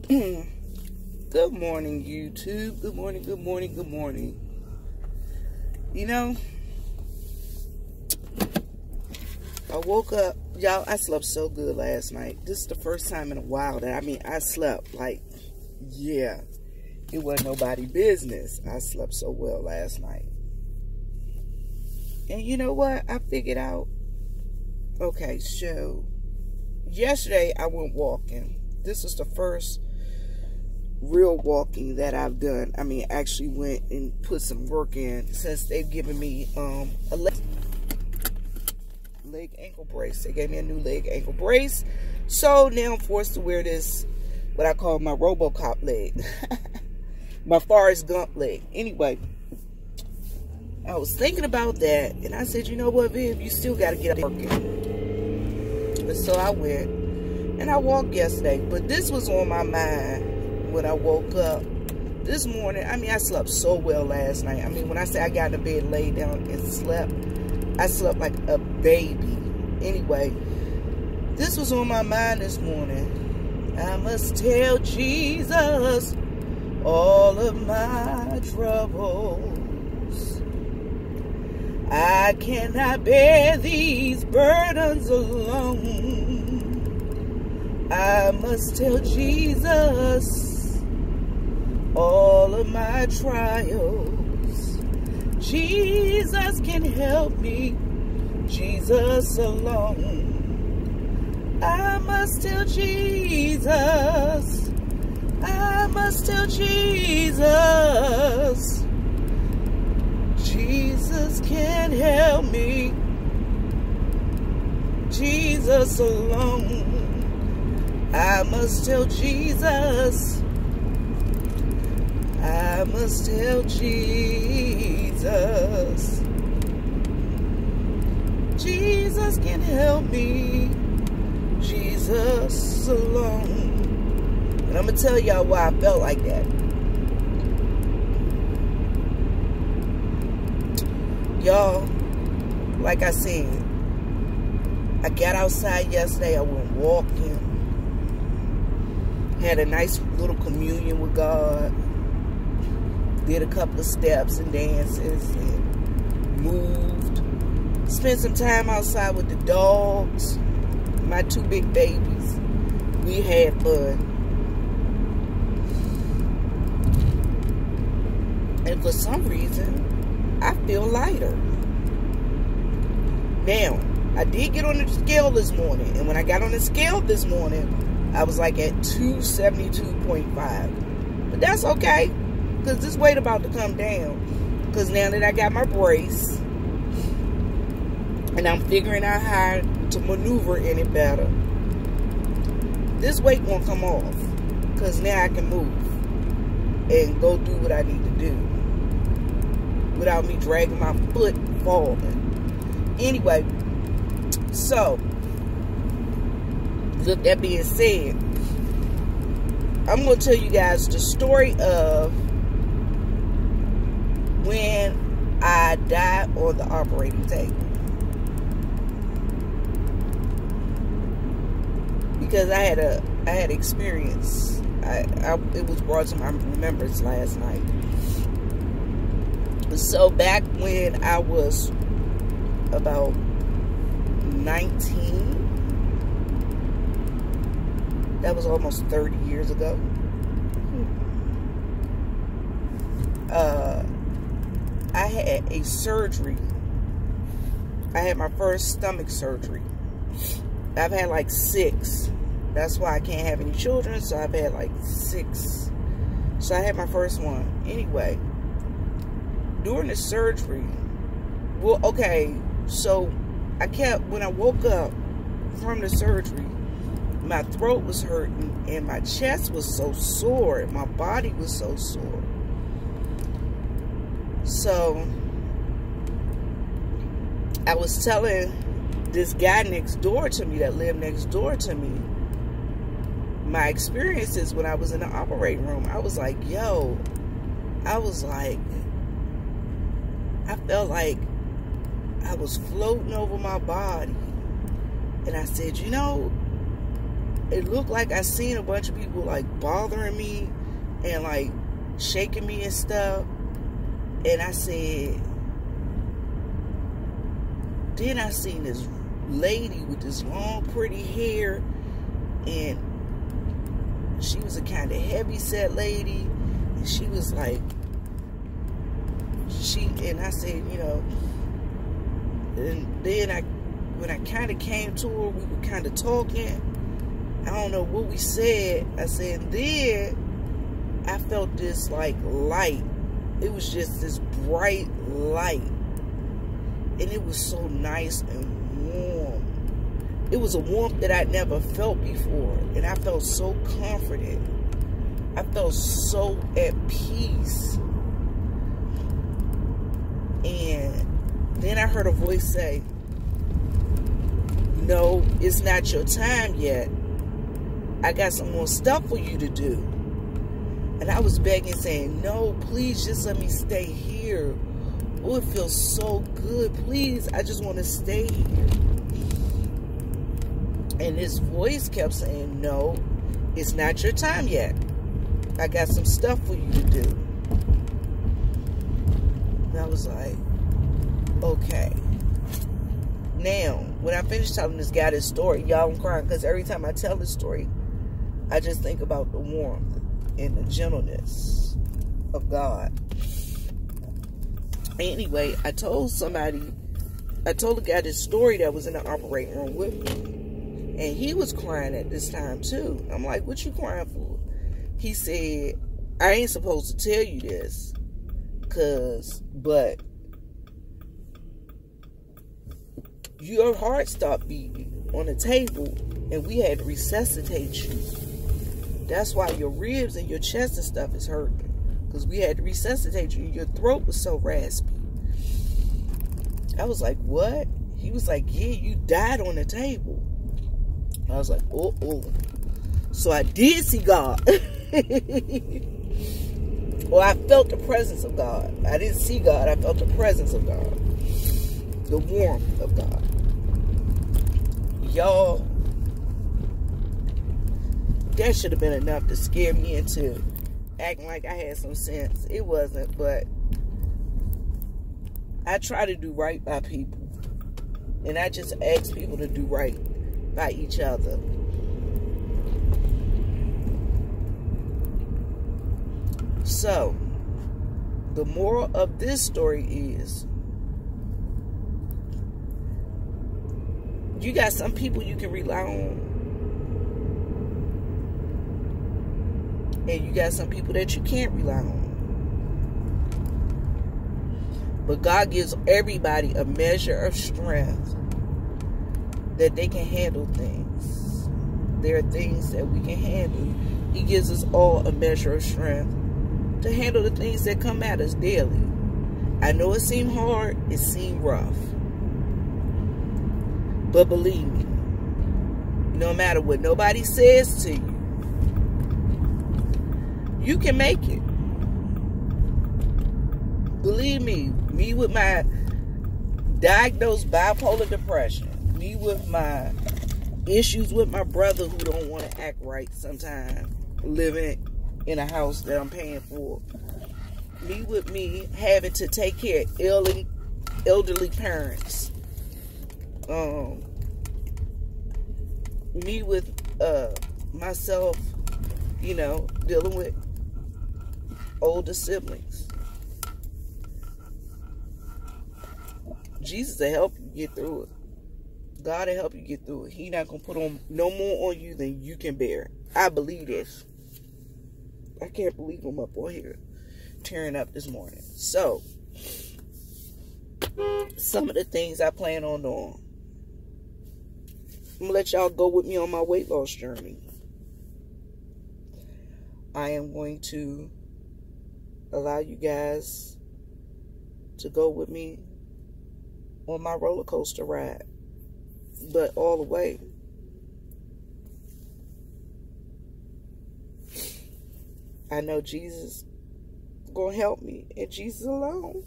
Good morning, YouTube. Good morning, good morning, good morning. You know, I woke up, y'all, I slept so good last night. This is the first time in a while that, I slept like, yeah, it wasn't nobody business. I slept so well last night. And you know what? I figured out, okay, so yesterday I went walking. This was the first real walking that I've done. Actually went and put some work in since they've given me a leg ankle brace. They gave me a new leg ankle brace. So now I'm forced to wear this, what I call my RoboCop leg. My Forrest Gump leg. Anyway, I was thinking about that and I said, you know what, Viv, you still got to get up working. And so I went and I walked yesterday, but this was on my mind when I woke up this morning. I slept so well last night. When I say I got in the bed, laid down and slept, I slept like a baby. Anyway, this was on my mind this morning. I must tell Jesus all of my troubles. I cannot bear these burdens alone. I must tell Jesus all of my trials. Jesus can help me, Jesus alone. I must tell Jesus, I must tell Jesus, Jesus can help me, Jesus alone. I must tell Jesus, I must tell Jesus, Jesus can help me, Jesus alone. And I'm going to tell y'all why I felt like that. Y'all, like I said, I got outside yesterday, I went walking, had a nice little communion with God. Did a couple of steps and dances and moved. Spent some time outside with the dogs, my two big babies. We had fun. And for some reason, I feel lighter. Now, I did get on the scale this morning. And when I got on the scale this morning, I was like at 272.5. But that's okay. Because this weight about to come down. Because now that I got my brace, and I'm figuring out how to maneuver in it better, this weight won't come off. Because now I can move and go do what I need to do without me dragging my foot falling. Anyway, so with that being said, I'm going to tell you guys the story of when I died on the operating table. Because I had experience. It was brought to my remembrance last night. So back when I was about 19, that was almost 30 years ago. I had a surgery. I had my first stomach surgery. I've had like 6. That's why I can't have any children. So I've had like 6. So I had my first one. Anyway, during the surgery, well, okay, so when I woke up from the surgery, my throat was hurting and my chest was so sore. My body was so sore. So I was telling this guy next door to me that lived next door to me my experiences when I was in the operating room. I was like, yo, I felt like I was floating over my body. And I said, you know, it looked like I seen a bunch of people like bothering me and like shaking me and stuff. And I said, then I seen this lady with this long pretty hair, and she was a kind of heavy set lady, and she was like, and I said, you know, and then when I kind of came to her, we were kind of talking. I don't know what we said. I said, and then I felt this like light. It was just this bright light. And it was so nice and warm. It was a warmth that I'd never felt before. And I felt so comforted. I felt so at peace. And then I heard a voice say, no, it's not your time yet. I got some more stuff for you to do. And I was begging, saying, no, please just let me stay here. Oh, it feels so good. Please, I just want to stay here. And this voice kept saying, no, it's not your time yet. I got some stuff for you to do. And I was like, okay. Now, when I finished telling this guy this story, y'all, I'm crying because every time I tell this story, I just think about the warmth and the gentleness of God. Anyway, I told the guy this story that was in the operating room with me. And he was crying at this time too. I'm like, what you crying for? He said, I ain't supposed to tell you this. But your heart stopped beating on the table and we had to resuscitate you. That's why your ribs and your chest and stuff is hurting. Because we had to resuscitate you. Your throat was so raspy. I was like, what? He was like, yeah, you died on the table. I was like, oh. So I did see God. Well, I felt the presence of God. I didn't see God. I felt the presence of God. The warmth of God. Y'all, that should have been enough to scare me into acting like I had some sense. It wasn't, but I try to do right by people. And I just ask people to do right by each other. So, the moral of this story is, you got some people you can rely on. And you got some people that you can't rely on. But God gives everybody a measure of strength that they can handle things. There are things that we can handle. He gives us all a measure of strength to handle the things that come at us daily. I know it seemed hard. It seemed rough. But believe me, no matter what nobody says to you, you can make it. Believe me with my diagnosed bipolar depression, me with my issues with my brother who don't want to act right sometimes, living in a house that I'm paying for, me having to take care of elderly parents, me with myself, dealing with older siblings. Jesus will help you get through it. God will help you get through it. He not going to put on no more on you than you can bear. I believe this. I can't believe I'm up on here tearing up this morning. So, some of the things I plan on doing. I'm going to let y'all go with me on my weight loss journey. I am going to allow you guys to go with me on my roller coaster ride, but all the way. I know Jesus is going to help me, and Jesus alone.